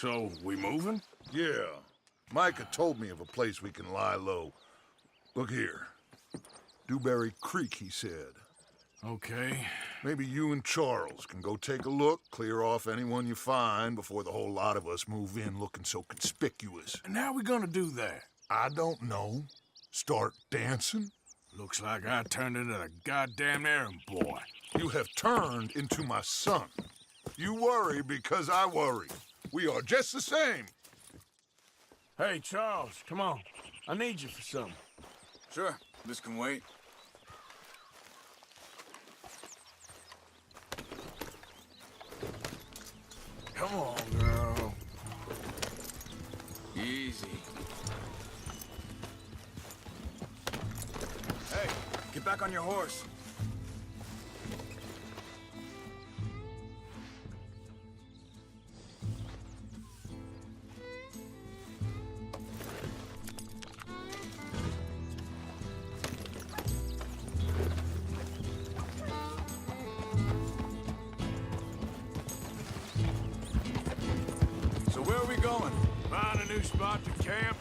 So, we moving? Yeah. Micah told me of a place we can lie low. Look here. Dewberry Creek, he said. Okay. Maybe you and Charles can go take a look, clear off anyone you find before the whole lot of us move in looking so conspicuous. And how we gonna do that? I don't know. Start dancing? Looks like I turned into a goddamn errand boy. You have turned into my son. You worry because I worry. We are just the same. Hey, Charles, come on. I need you for something. Sure, this can wait. Come on, girl. Easy. Hey, get back on your horse. So where are we going? Find a new spot to camp.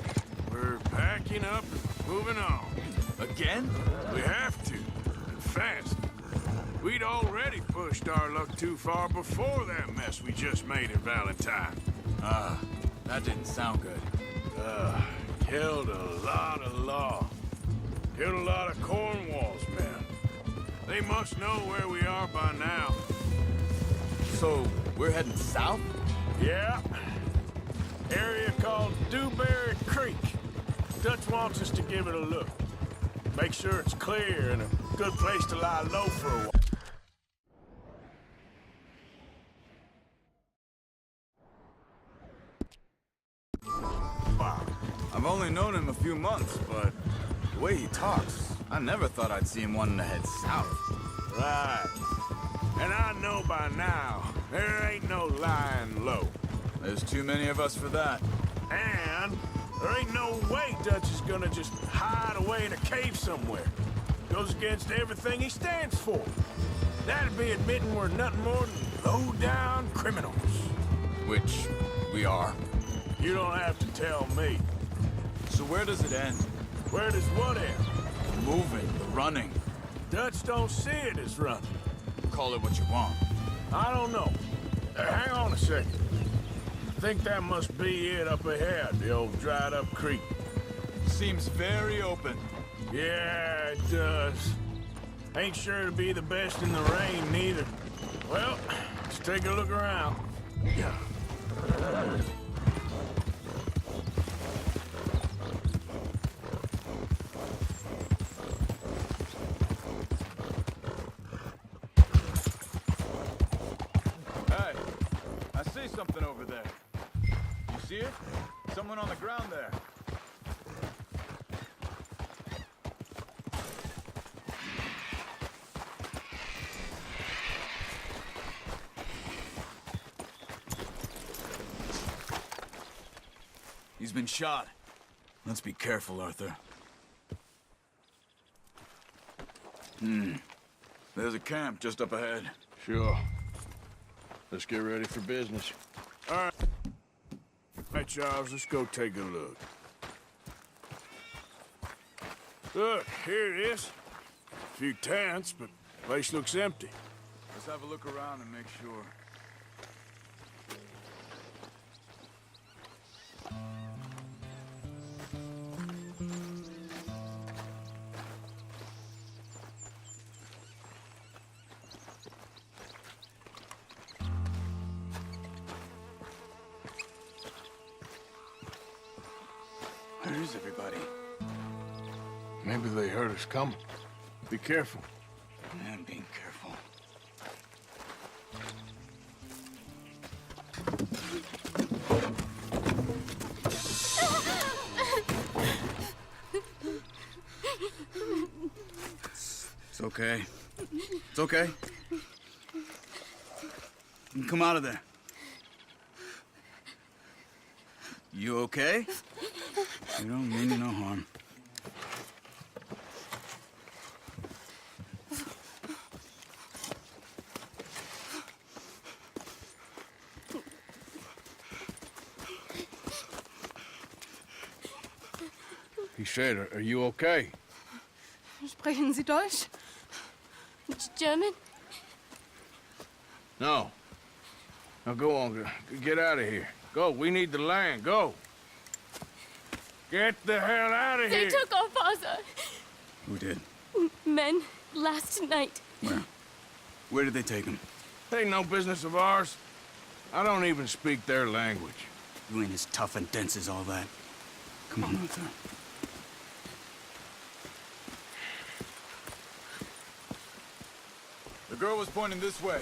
We're packing up and moving on. Again? We have to, and fast. We'd already pushed our luck too far before that mess we just made in Valentine. That didn't sound good. Killed a lot of law. Killed a lot of Cornwall's men. They must know where we are by now. So, we're heading south? Yeah. Area called Dewberry Creek. Dutch wants us to give it a look. Make sure it's clear and a good place to lie low for a while. I've only known him a few months, but the way he talks, I never thought I'd see him wanting to head south. Right. And I know by now, there ain't no lying low. There's too many of us for that. And there ain't no way Dutch is gonna just hide away in a cave somewhere. Goes against everything he stands for. That'd be admitting we're nothing more than low-down criminals. Which we are. You don't have to tell me. So where does it end? Where does what end? The moving, the running. Dutch don't see it as running. Call it what you want. I don't know. Hang on a second. I think that must be it up ahead, the old dried-up creek. Seems very open. Yeah, it does. Ain't sure to be the best in the rain, neither. Well, let's take a look around. Yeah. Hey, I see something over there. You see it? Someone on the ground there. He's been shot. Let's be careful, Arthur. There's a camp just up ahead. Sure. Let's get ready for business. All right. Hey, Charles, let's go take a look. Look, here it is. A few tents, but the place looks empty. Let's have a look around and make sure. Where is everybody? Maybe they heard us coming. Be careful. I'm being careful. It's okay. It's okay. You can come out of there. You okay? You don't mean no harm. he said, are you okay? Sprechen Sie Deutsch? German? No. Now go on, get out of here. Go, we need the land, go. Get the hell out of They here. took our father. Who did? Men, last night. Where? Where did they take him? Ain't no business of ours. I don't even speak their language. You ain't as tough and dense as all that. Come on, Arthur. The girl was pointing this way.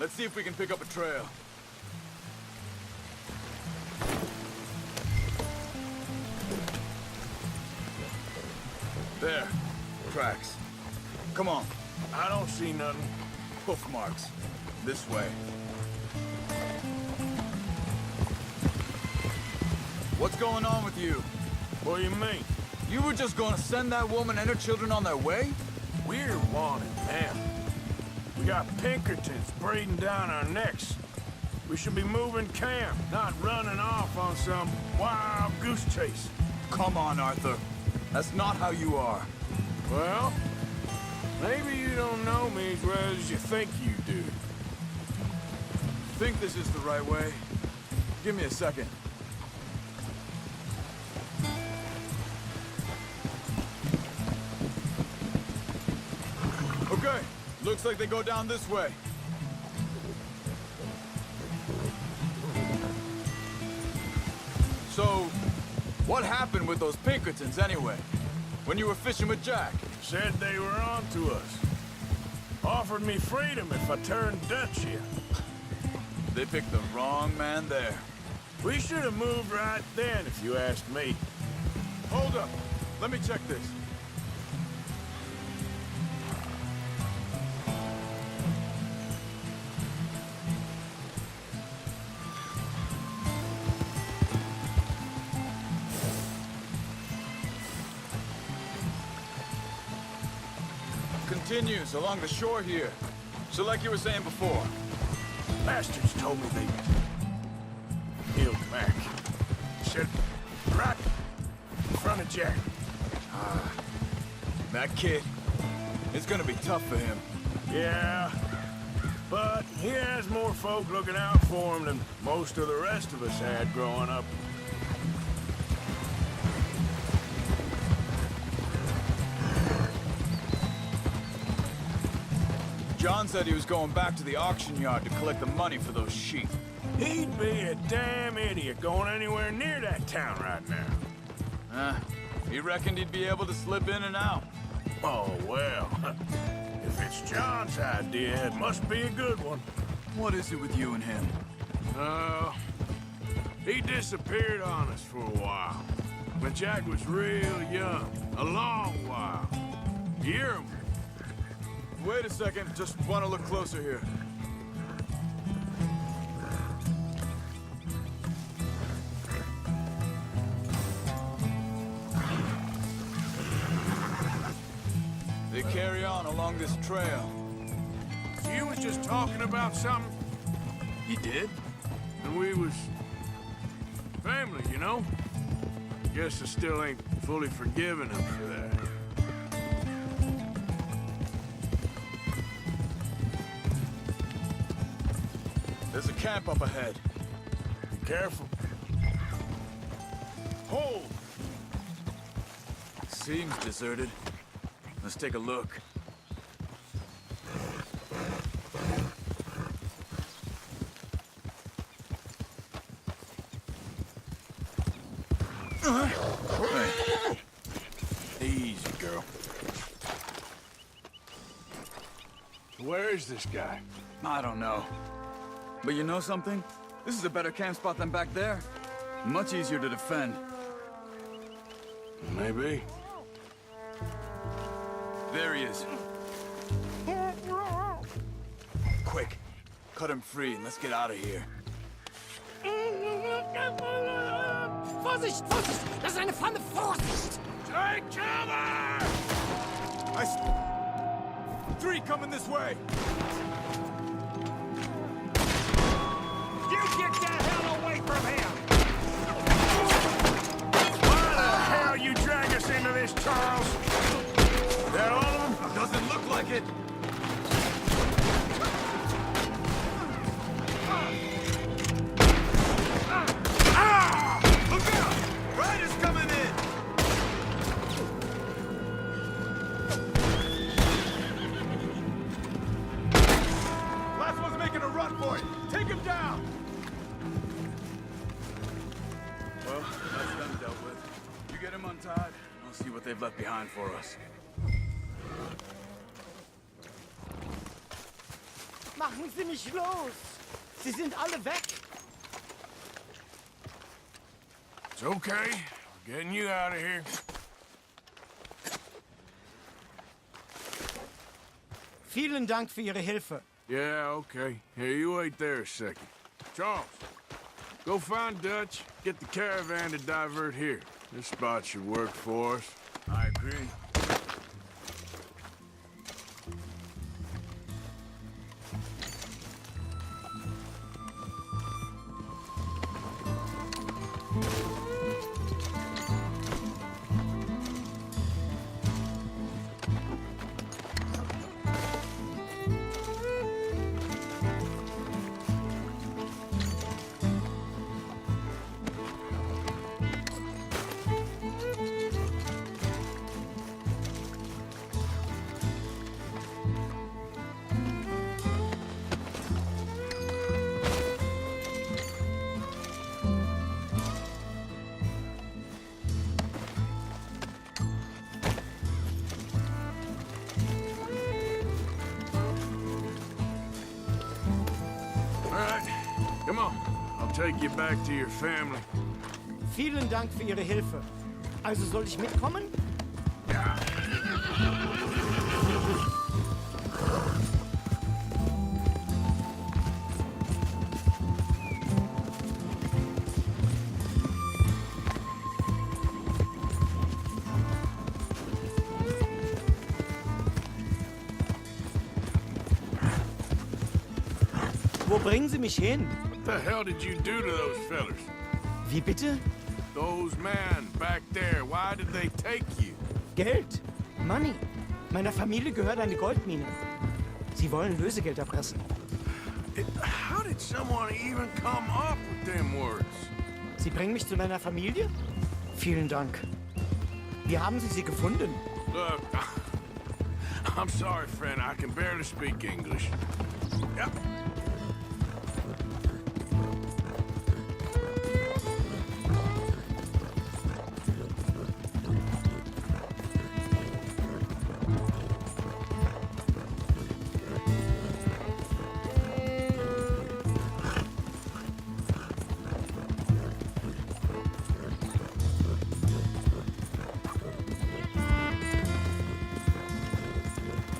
Let's see if we can pick up a trail. There. Tracks. Come on. I don't see nothing. Hoof marks. This way. What's going on with you? What do you mean? You were just gonna send that woman and her children on their way? We're wanted now. We got Pinkertons breathing down our necks. We should be moving camp, not running off on some wild goose chase. Come on, Arthur. That's not how you are. Well, maybe you don't know me as well as you think you do. Think this is the right way? Give me a second. Okay, looks like they go down this way. So, what happened with those Pinkertons anyway? When you were fishing with Jack? Said they were on to us. Offered me freedom if I turned Dutch here. They picked the wrong man there. We should have moved right then, if you asked me. Hold up. Let me check this. Continues along the shore here. So like you were saying before. Bastards told me they killed Mac. Said right in front of Jack. That kid, it's gonna be tough for him. Yeah, but he has more folk looking out for him than most of the rest of us had growing up. John said he was going back to the auction yard to collect the money for those sheep. He'd be a damn idiot going anywhere near that town right now. He reckoned he'd be able to slip in and out. Oh, well. If it's John's idea, it must be a good one. What is it with you and him? He disappeared on us for a while. When Jack was real young. A long while. Year. Wait a second, just want to look closer here. They carry on along this trail. You was just talking about something, He did? and we was family, you know? Guess I still ain't fully forgiven him for that. There's a camp up ahead. Be careful. Hold! Seems deserted. Let's take a look. Hey. Easy, girl. Where is this guy? I don't know. But you know something? This is a better camp spot than back there. Much easier to defend. Maybe. There he is. Quick, cut him free and let's get out of here. Vorsicht, Vorsicht! Das ist eine Pfanne! Vorsicht! Take cover! Three coming this way! You get the hell away from him! Why the hell you drag us Charles? That all of them? Doesn't look like it. Look out! Riders coming in! Last one's making a run for it. Take him down! Well, that's them dealt with. You get him untied, I'll see what they've left behind for us. Machen Sie mich los! Sie sind alle weg! It's okay. We're getting you out of here. Vielen Dank für Ihre Hilfe. Yeah, okay. Here, you wait there a second. Charles, go find Dutch, get the caravan to divert here. This spot should work for us. I agree. Come on. I'll take you back to your family. Vielen Dank für Ihre Hilfe. Also soll ich mitkommen? Ja. Wo bringen Sie mich hin? What the hell did you do to those fellers? Wie bitte? Those men back there, why did they take you? Geld. Money. Meiner Familie gehört eine Goldmine. Sie wollen Lösegeld erpressen. How did someone even come up with them words? Sie bringen mich zu meiner Familie? Vielen Dank. Wie haben Sie sie gefunden? Look, I'm sorry, friend. I can barely speak English. Yep.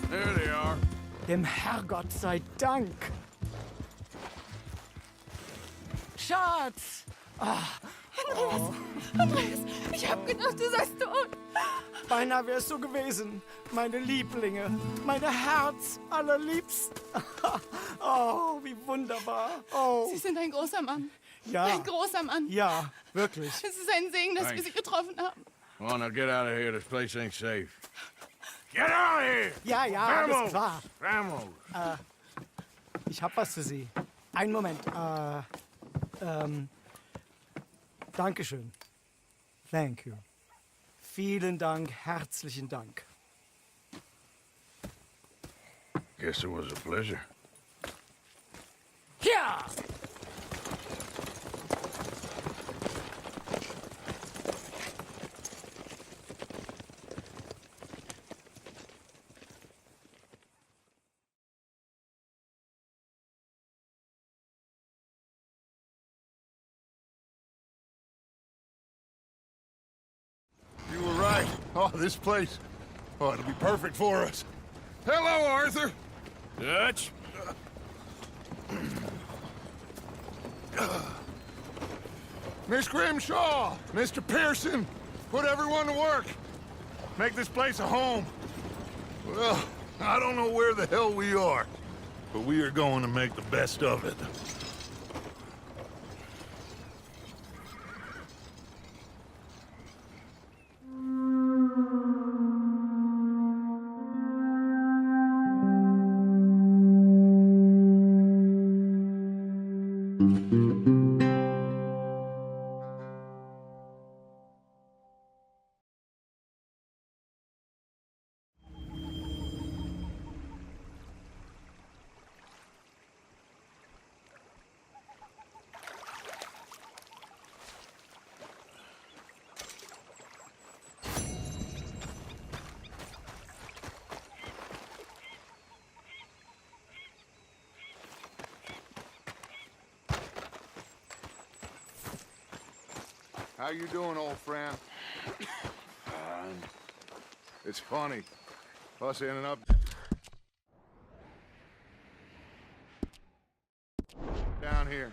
There they are. Dem Herrgott sei Dank. Schatz! Andreas, ich hab gedacht, du seist tot. Beinahe wär's so gewesen. Meine Lieblinge. Meine Herz allerliebsten. Oh, wie wunderbar. Oh, Sie sind ein großer Mann. ja. Ein großer Mann. Ja, wirklich. Es ist ein Segen, dass wir Thanks. Sie getroffen haben. Come on, now get out of here. This place ain't safe. Get out of here! Ja, ja, alles Vamos! klar. Vamos! Ich hab was für Sie. Einen Moment. Dankeschön. Thank you. Vielen Dank, herzlichen Dank. Guess it was a pleasure. Ja! You were right. Oh, this place. Oh, it'll be perfect for us. Hello, Arthur. Dutch? Miss Grimshaw, Mr. Pearson, put everyone to work. Make this place a home. Well, I don't know where the hell we are, but we are going to make the best of it. How you doing, old friend? Fine. It's funny. Us ending up down here.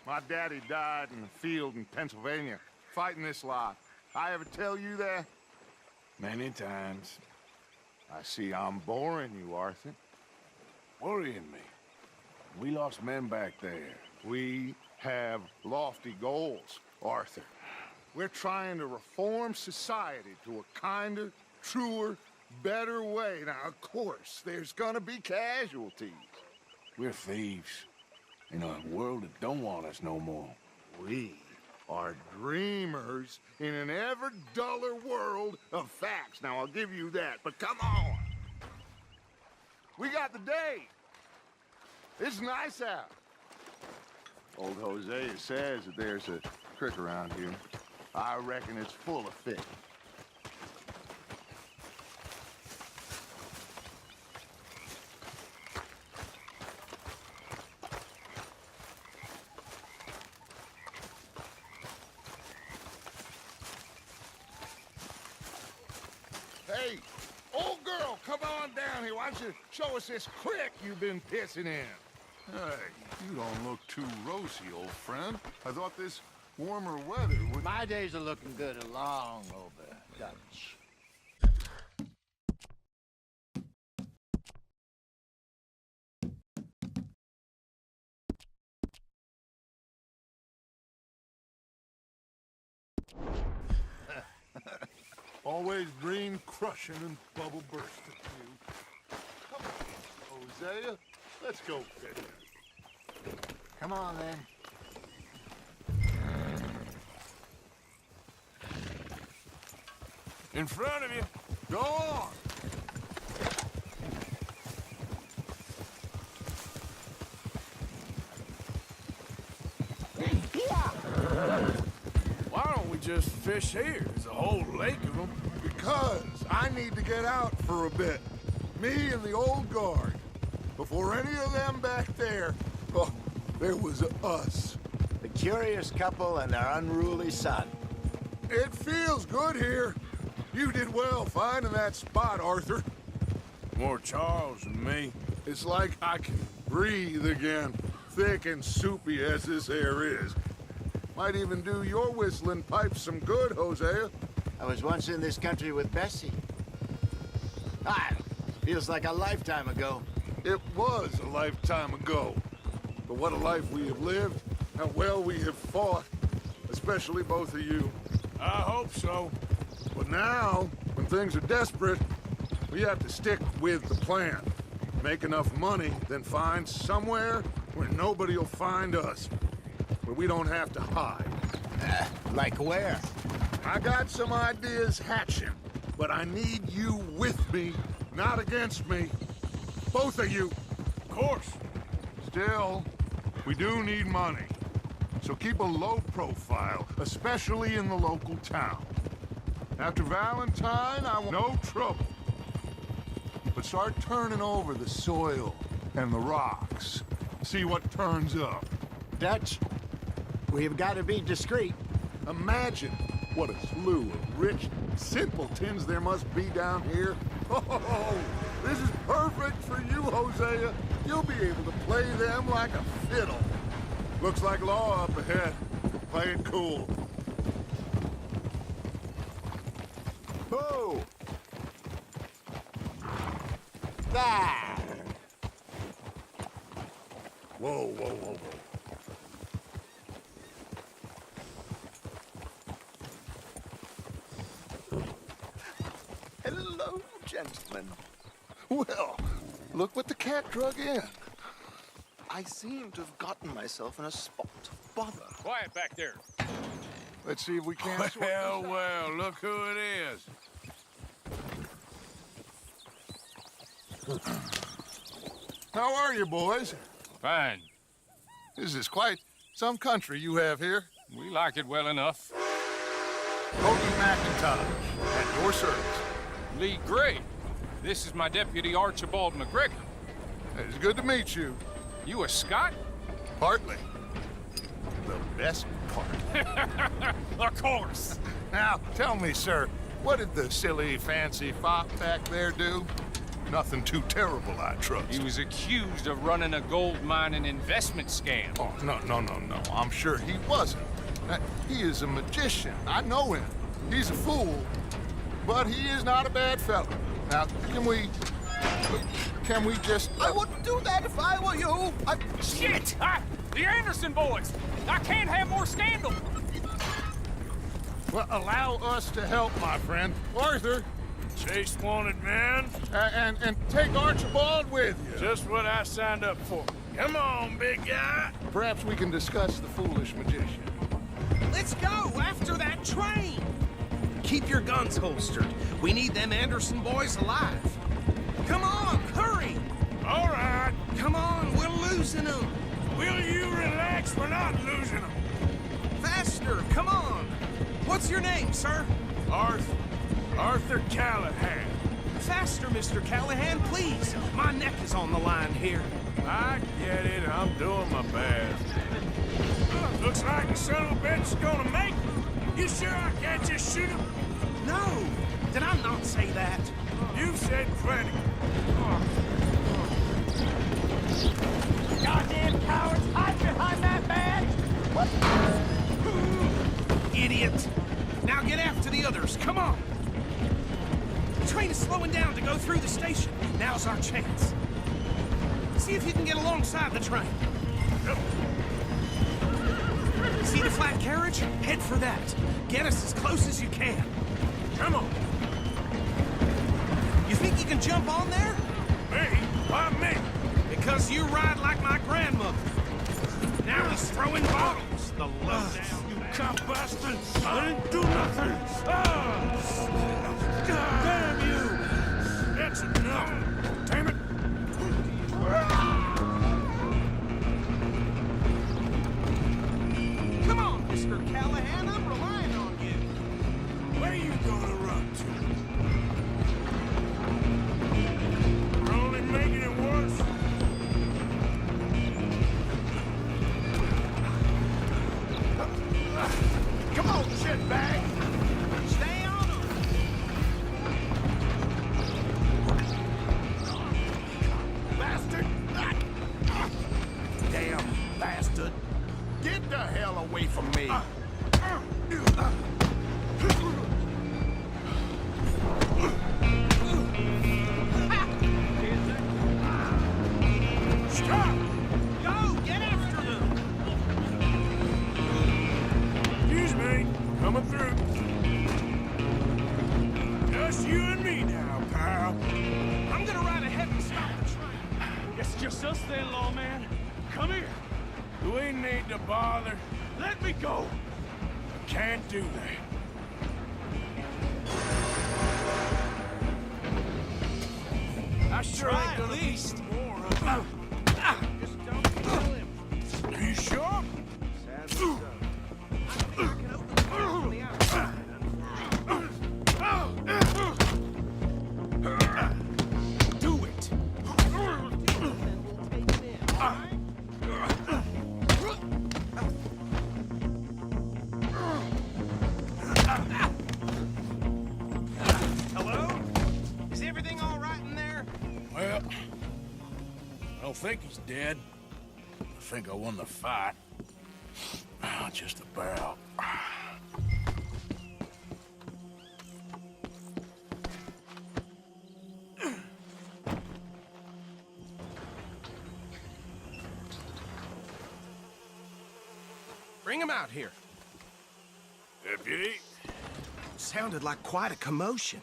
My daddy died in the field in Pennsylvania, fighting this lot. I ever tell you that? Many times. I see I'm boring you, Arthur. Worrying me. We lost men back there. We have lofty goals, Arthur. We're trying to reform society to a kinder, truer, better way. Now, of course, there's gonna be casualties. We're thieves. In a world that don't want us no more. We are dreamers in an ever duller world of facts. Now, I'll give you that, but come on. We got the day. It's nice out. Old Hosea says that there's a creek around here. I reckon it's full of fish. Hey, old girl, come on down here. Why don't you show us this creek you've been pissing in? Hey, you don't look too rosy, old friend. I thought this warmer weather would... My days are looking good along over, Dutch. Always green crushing and bubble bursting, you. Come on, Hosea. Let's go fishing. Come on, then. In front of you. Go on. Why don't we just fish here? There's a whole lake of them. Because I need to get out for a bit. Me and the old guard. Before any of them back there, oh, there was us. The curious couple and their unruly son. It feels good here. You did well finding that spot, Arthur. More Charles than me. It's like I can breathe again, thick and soupy as this air is. Might even do your whistling pipes some good, Hosea. I was once in this country with Bessie. Feels like a lifetime ago. It was a lifetime ago. But what a life we have lived, how well we have fought, especially both of you. I hope so. But now, when things are desperate, we have to stick with the plan. Make enough money, then find somewhere where nobody will find us. Where we don't have to hide. Like where? I got some ideas hatching, but I need you with me, not against me. Both of you. Of course. Still, we do need money. So keep a low profile, especially in the local town. After Valentine, I want no trouble. But start turning over the soil and the rocks. See what turns up. Dutch, we've got to be discreet. Imagine what a slew of rich simpletons there must be down here. Oh, this is perfect for you, Hosea. You'll be able to play them like a fiddle. Looks like law up ahead. Play it cool. Who? There! Whoa, whoa, whoa, whoa. I seem to have gotten myself in a spot of bother. Quiet back there. Let's see if we can't sort Well, this out. well, look who it is. How are you, boys? Fine. This is quite some country you have here. We like it well enough. Cody McIntosh, at your service. Lee Gray. This is my deputy Archibald McGregor. It's good to meet you. You a Scot? Partly. The best part. Of course. Now, tell me, sir, what did the silly, fancy fop back there do? Nothing too terrible, I trust. He was accused of running a gold mining investment scam. Oh, no. I'm sure he wasn't. He is a magician. I know him. He's a fool, but he is not a bad fellow. Now, can we just... I wouldn't do that if I were you. Shit! The Anderson boys! I can't have more scandal! Well, allow us to help, my friend. Arthur, Chase wanted man. and take Archibald with you. Just what I signed up for. Come on, big guy. Perhaps we can discuss the foolish magician. Let's go after that train! Keep your guns holstered. We need them Anderson boys alive. Come on, hurry! All right. Come on, we're losing them. Will you relax? We're not losing them. Faster, come on. What's your name, sir? Arthur Callahan. Faster, Mr. Callahan, please. My neck is on the line here. I get it. I'm doing my best. Looks like the son of a bitch is gonna make it. You sure I can't just shoot him? No, did I not say that? You've said plenty. Goddamn cowards, hide behind that badge! Idiot. Now get after the others, come on. The train is slowing down to go through the station. Now's our chance. See if you can get alongside the train. See the flat carriage? Head for that. Get us as close as you can. Come on. You think you can jump on there? Me? Why me? Because you ride like my grandmother. Now he's throwing bottles, the lowdown. You cop bastard! I didn't do nothing! Damn you! That's enough! Damn it! Come on, Mr. Callahan, I'm relying on you. Where you gonna run to? We're only making it worse. Come on, shitbag! Stay on him. Bastard! Damn bastard! Get the hell away from me! Stop! Go, get after them. Excuse me. Coming through. Just you and me now, pal. I'm gonna ride ahead and stop the train. It's just us then, lawman. Come here. Do we need to bother? Let me go. Can't do that. I sure Try ain't at gonna least. be more of Just don't kill him. it. Are you sure? I think I can open the door from the outside. Do it. Then we'll take it in, all right? Hello? Is everything all right in there? Well, I don't think he's dead. I think I won the fight. Just about. Bring him out here. Deputy? Sounded like quite a commotion.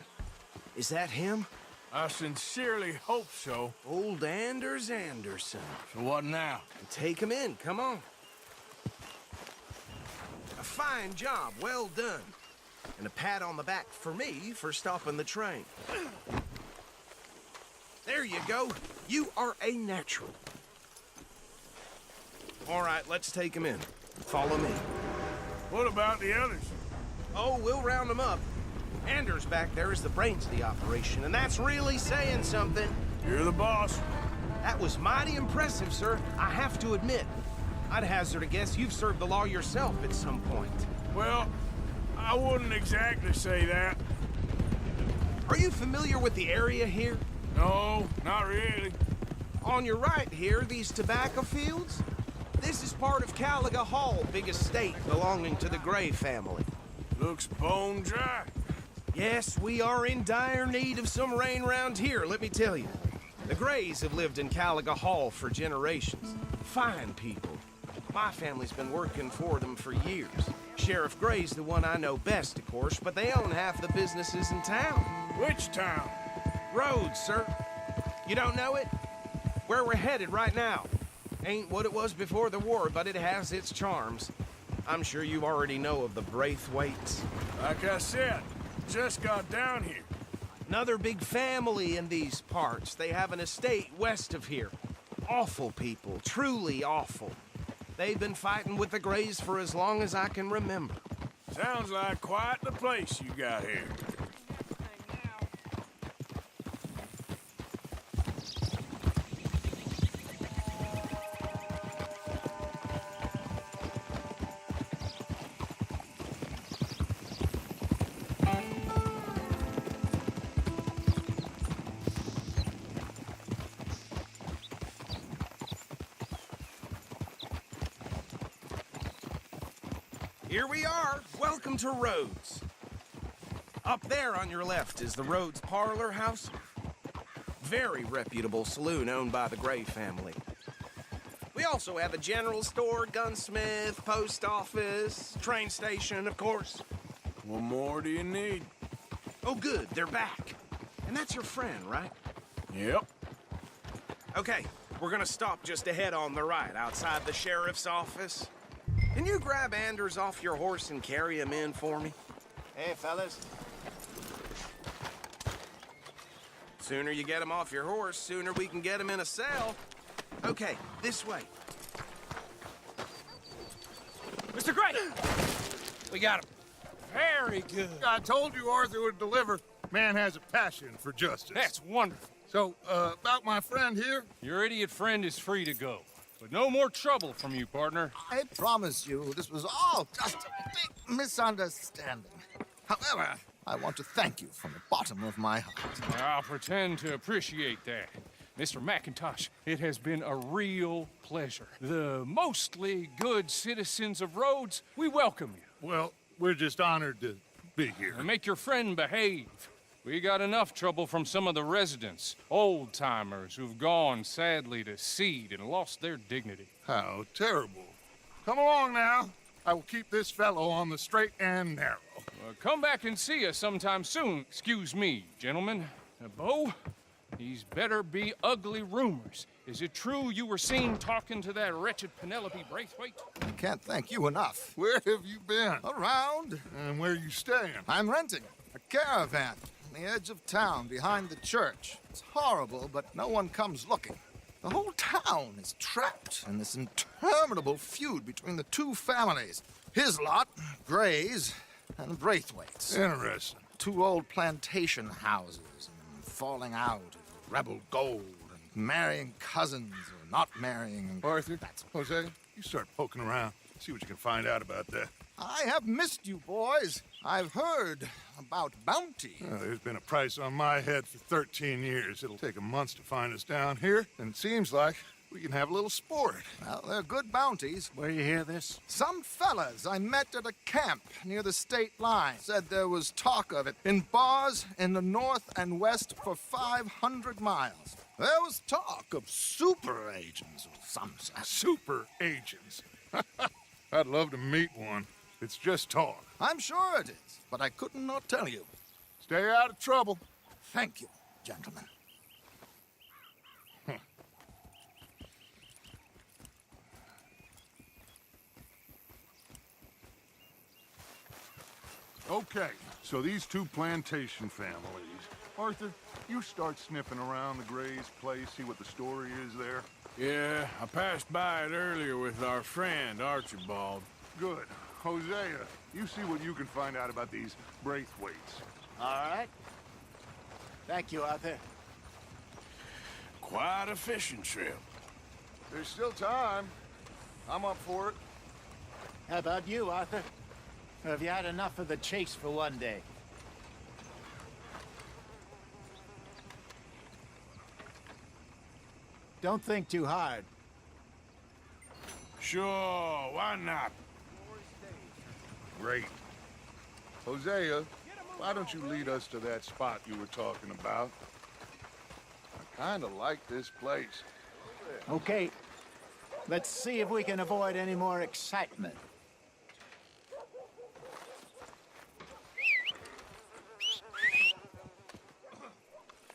Is that him? I sincerely hope so. Old Anders Anderson. So what now? Take him in, come on. A fine job, well done. And a pat on the back for me for stopping the train. There you go. You are a natural. All right, let's take him in. Follow me. What about the others? Oh, we'll round them up. Anders back there is the brains of the operation, and that's really saying something. You're the boss. That was mighty impressive, sir. I have to admit. I'd hazard a guess you've served the law yourself at some point. Well, I wouldn't exactly say that. Are you familiar with the area here? No, not really. On your right here, these tobacco fields? This is part of Caliga Hall, big estate belonging to the Gray family. Looks bone dry. Yes, we are in dire need of some rain round here, let me tell you. The Grays have lived in Caliga Hall for generations. Fine people. My family's been working for them for years. Sheriff Gray's the one I know best, of course, but they own half the businesses in town. Which town? Rhodes, sir. You don't know it? Where we're headed right now. Ain't what it was before the war, but it has its charms. I'm sure you already know of the Braithwaites. Like I said, just got down here. Another big family in these parts. They have an estate west of here. Awful people, truly awful. They've been fighting with the Grays for as long as I can remember. Sounds like quite the place you got here. Here we are. Welcome to Rhodes. Up there on your left is the Rhodes Parlor House. Very reputable saloon owned by the Gray family. We also have a general store, gunsmith, post office, train station, of course. What more do you need? Oh, good. They're back. And that's your friend, right? Yep. Okay, we're gonna stop just ahead on the right, outside the sheriff's office. Can you grab Anders off your horse and carry him in for me? Hey, fellas. Sooner you get him off your horse, sooner we can get him in a cell. Okay, this way. Mr. Gray! We got him. Very good. I told you Arthur would deliver. Man has a passion for justice. That's wonderful. So, about my friend here? Your idiot friend is free to go. But no more trouble from you, partner. I promise you, this was all just a big misunderstanding. However, I want to thank you from the bottom of my heart. I'll pretend to appreciate that. Mr. McIntosh, it has been a real pleasure. The mostly good citizens of Rhodes, we welcome you. Well, we're just honored to be here. And make your friend behave. We got enough trouble from some of the residents, old-timers who've gone, sadly, to seed and lost their dignity. How terrible. Come along now. I will keep this fellow on the straight and narrow. Come back and see us sometime soon. Excuse me, gentlemen. Bo, these better be ugly rumors. Is it true you were seen talking to that wretched Penelope Braithwaite? I can't thank you enough. Where have you been? Around. And where are you staying? I'm renting a caravan on the edge of town behind the church. It's horrible, but no one comes looking. The whole town is trapped in this interminable feud between the two families. His lot, Gray's, and Braithwaite's. Interesting. Two old plantation houses, and falling out of rebel gold, and marrying cousins or not marrying. Arthur, Jose, you start poking around. See what you can find out about that. I have missed you, boys. I've heard about bounty. Well, there's been a price on my head for 13 years. It'll take 'em months to find us down here, and it seems like we can have a little sport. Well, they're good bounties. Where you hear this? Some fellas I met at a camp near the state line said there was talk of it in bars in the north and west for 500 miles. There was talk of super agents of some sort. Super agents. I'd love to meet one. It's just talk. I'm sure it is, but I couldn't not tell you. Stay out of trouble. Thank you. gentlemen. Okay, so these two plantation families. Arthur, you start sniffing around the Gray's place, see what the story is there. Yeah, I passed by it earlier with our friend, Archibald. Good. Hosea, you see what you can find out about these Braithwaites. All right. Thank you, Arthur. Quite a fishing trip. There's still time. I'm up for it. How about you, Arthur? Or have you had enough of the chase for one day? Don't think too hard. Sure, why not? Great. Hosea, why don't you lead us to that spot you were talking about? I kind of like this place. Okay. Let's see if we can avoid any more excitement.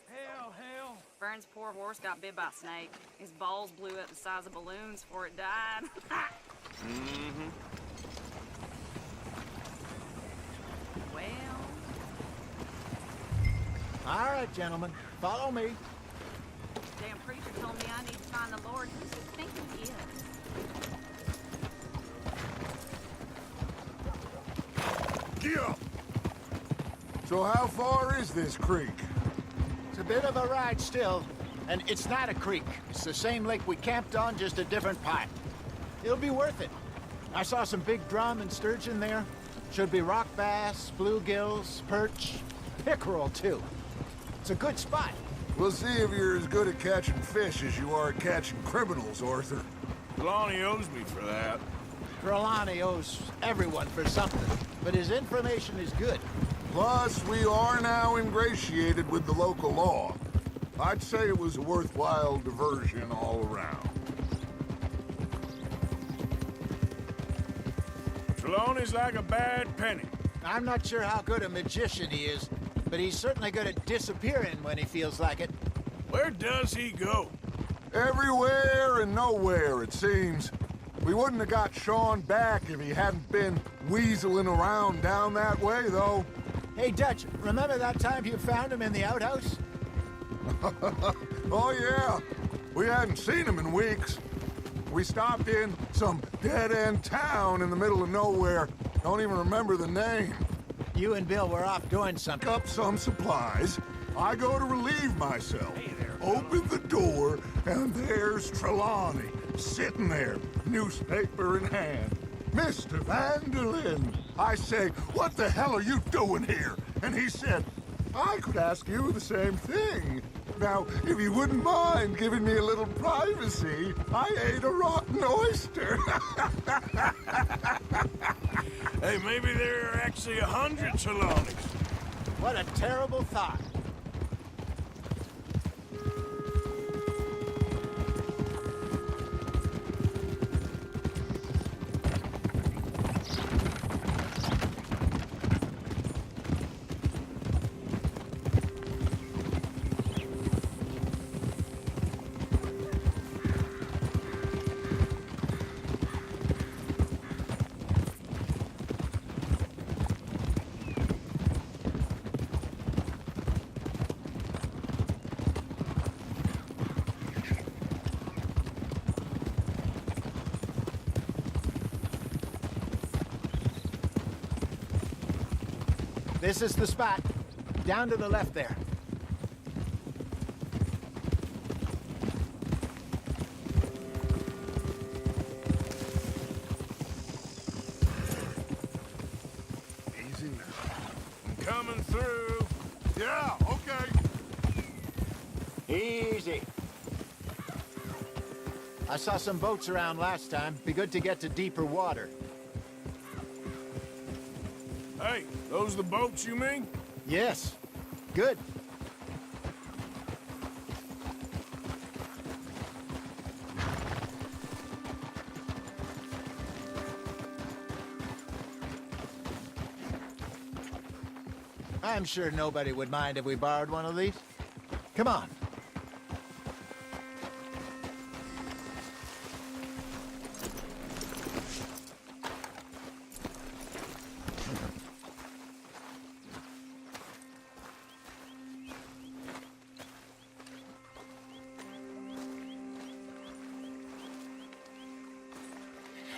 Hell. Vern's poor horse got bit by a snake. His balls blew up the size of balloons before it died. Well... All right, gentlemen. Follow me. Damn preacher told me I need to find the Lord. Who's he thinking he is? Get up! So how far is this creek? It's a bit of a ride still, and it's not a creek. It's the same lake we camped on, just a different part. It'll be worth it. I saw some big drum and sturgeon there. Should be rock bass, bluegills, perch, pickerel too. It's a good spot. We'll see if you're as good at catching fish as you are at catching criminals, Arthur. Trelawney owes me for that. Trelawney owes everyone for something, but his information is good. Plus, we are now ingratiated with the local law. I'd say it was a worthwhile diversion all around. Trelawney's like a bad penny. I'm not sure how good a magician he is, but he's certainly good at disappearing when he feels like it. Where does he go? Everywhere and nowhere, it seems. We wouldn't have got Sean back if he hadn't been weaseling around down that way, though. Hey, Dutch, remember that time you found him in the outhouse? Oh, yeah. We hadn't seen him in weeks. We stopped in some dead-end town in the middle of nowhere. Don't even remember the name. You and Bill were off doing something. Up some supplies. I go to relieve myself. Open the door, and there's Trelawney, sitting there, newspaper in hand. Mr. Vanderlyn. I say, what the hell are you doing here? And he said, I could ask you the same thing. Now, if you wouldn't mind giving me a little privacy, I ate a rotten oyster. Hey, maybe there are actually 100 Trelawneys. What a terrible thought. This is the spot. Down to the left there. Easy now. I'm coming through. Yeah, okay. Easy. I saw some boats around last time. Be good to get to deeper water. Hey, those the boats you mean? Yes. Good. I'm sure nobody would mind if we borrowed one of these. Come on.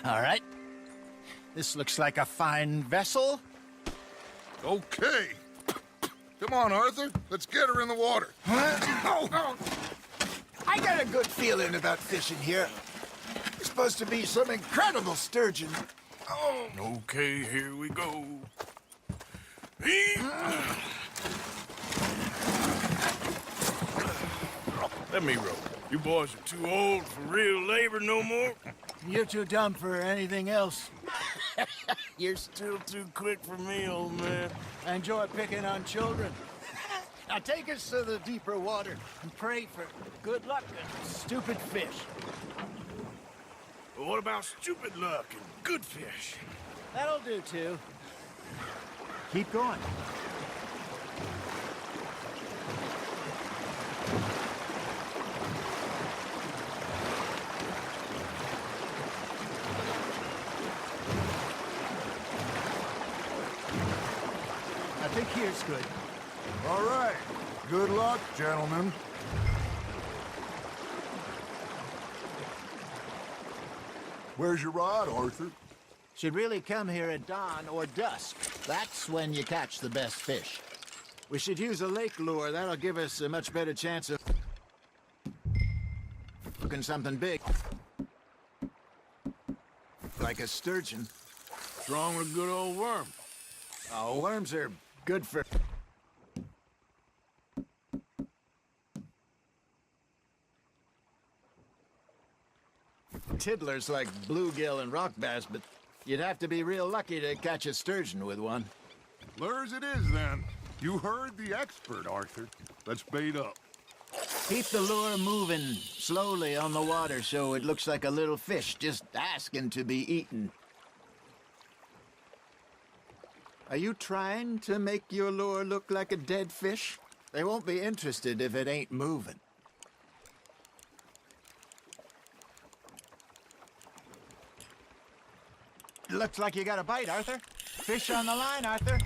All right. This looks like a fine vessel. Okay. Come on, Arthur. Let's get her in the water. Oh. I got a good feeling about fishing here. It's supposed to be some incredible sturgeon. Oh. Okay, here we go. Let me row. You boys are too old for real labor no more. You're too dumb for anything else. You're still too quick for me, old man. I enjoy picking on children. Now take us to the deeper water and pray for good luck and stupid fish. But what about stupid luck and good fish? That'll do, too. Keep going. I think here's good. All right. Good luck, gentlemen. Where's your rod, Arthur? Should really come here at dawn or dusk. That's when you catch the best fish. We should use a lake lure. That'll give us a much better chance of hooking something big. Like a sturgeon. What's wrong with a good old worm? Oh, worms are good for... tiddlers like bluegill and rock bass, but you'd have to be real lucky to catch a sturgeon with one. Lures it is, then. You heard the expert, Arthur. Let's bait up. Keep the lure moving slowly on the water so it looks like a little fish just asking to be eaten. Are you trying to make your lure look like a dead fish? They won't be interested if it ain't moving. Looks like you got a bite, Arthur. Fish on the line, Arthur.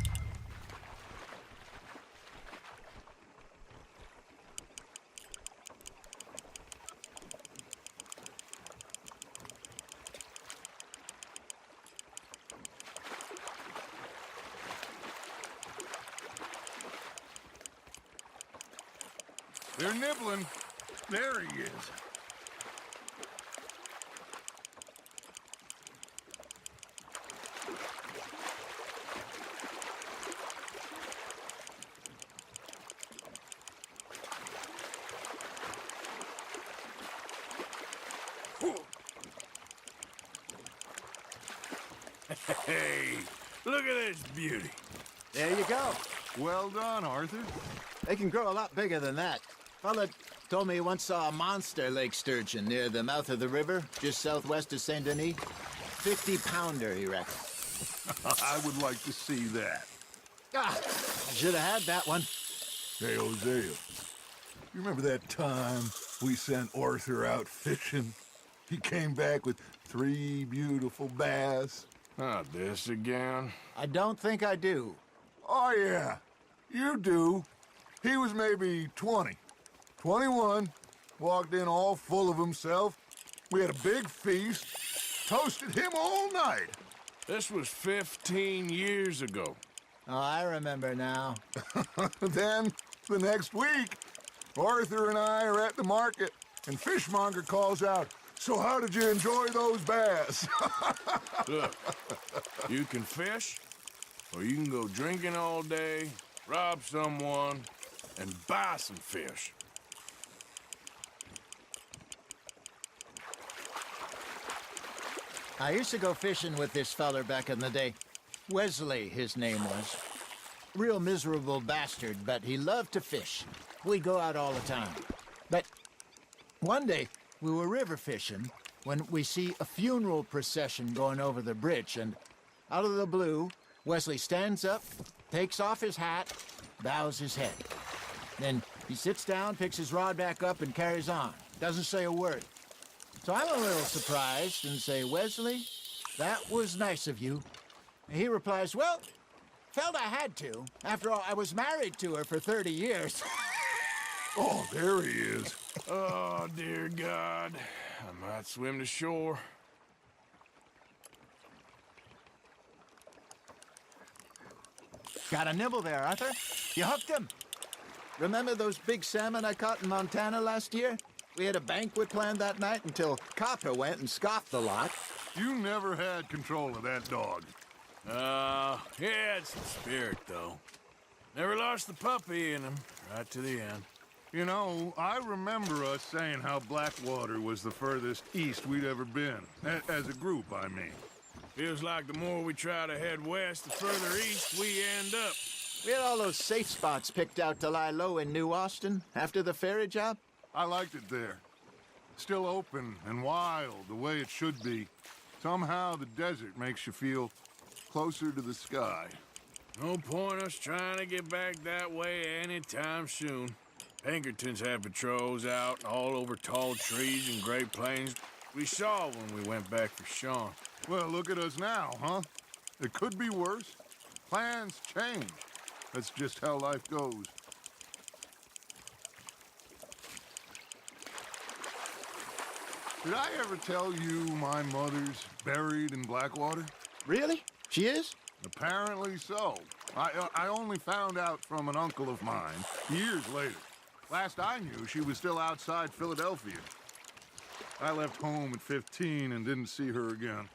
They're nibbling. There he is. Hey, look at this beauty. There you go. Well done, Arthur. They can grow a lot bigger than that. Fella told me he once saw a monster lake sturgeon near the mouth of the river, just southwest of Saint Denis. 50-pounder, he reckoned. I would like to see that. Ah, I should have had that one. Hey, Hosea, you remember that time we sent Arthur out fishing? He came back with 3 beautiful bass. Not this again. I don't think I do. Oh, yeah. You do. He was maybe 20. 21. Walked in all full of himself. We had a big feast. Toasted him all night. This was 15 years ago. Oh, I remember now. Then, the next week, Arthur and I are at the market, and Fishmonger calls out, "So how did you enjoy those bass?" Look, you can fish, or you can go drinking all day, rob someone, and buy some fish. I used to go fishing with this feller back in the day. Wesley, his name was. Real miserable bastard, but he loved to fish. We'd go out all the time. But one day, we were river fishing when we see a funeral procession going over the bridge, and out of the blue, Wesley stands up, takes off his hat, bows his head. Then He sits down, picks his rod back up, and carries on. Doesn't say a word. So I'm a little surprised and say, Wesley, that was nice of you. And he replies, well, felt I had to. After all, I was married to her for 30 years. Oh, there he is. Oh, dear God. I might swim to shore. Got a nibble there, Arthur. You hooked him. Remember those big salmon I caught in Montana last year? We had a banquet planned that night until Copper went and scoffed the lot. You never had control of that dog. He had some spirit, though. Never lost the puppy in him, right to the end. You know, I remember us saying how Blackwater was the furthest east we'd ever been. As a group, I mean. Feels like the more we try to head west, the further east we end up. We had all those safe spots picked out to lie low in New Austin after the ferry job. I liked it there. Still open and wild, the way it should be. Somehow the desert makes you feel closer to the sky. No point us trying to get back that way anytime soon. Pinkertons had patrols out all over tall trees and Great Plains. We saw when we went back for Sean. Well, look at us now, huh? It could be worse. Plans change. That's just how life goes. Did I ever tell you my mother's buried in Blackwater? Really? She is? Apparently so. I only found out from an uncle of mine years later. Last I knew, she was still outside Philadelphia. I left home at 15 and didn't see her again.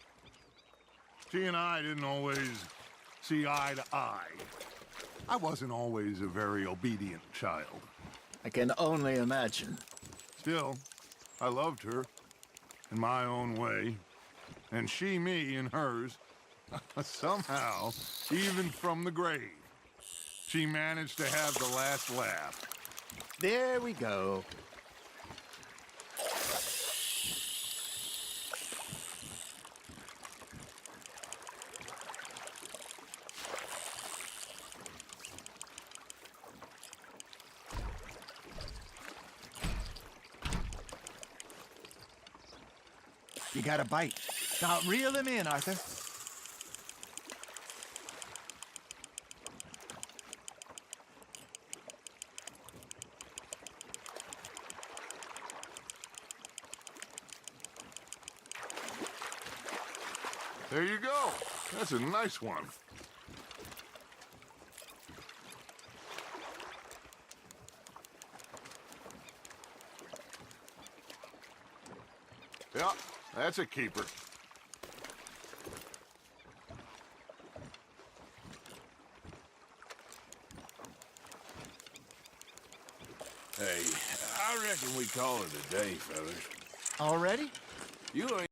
She and I didn't always see eye to eye. I wasn't always a very obedient child. I can only imagine. Still, I loved her in my own way, and she me in hers. Somehow, even from the grave, she managed to have the last laugh. There we go. You got a bite. Now reel him in, Arthur. There you go. That's a nice one. Yeah, that's a keeper. Hey, I reckon we call it a day, fellas. Already? You ain't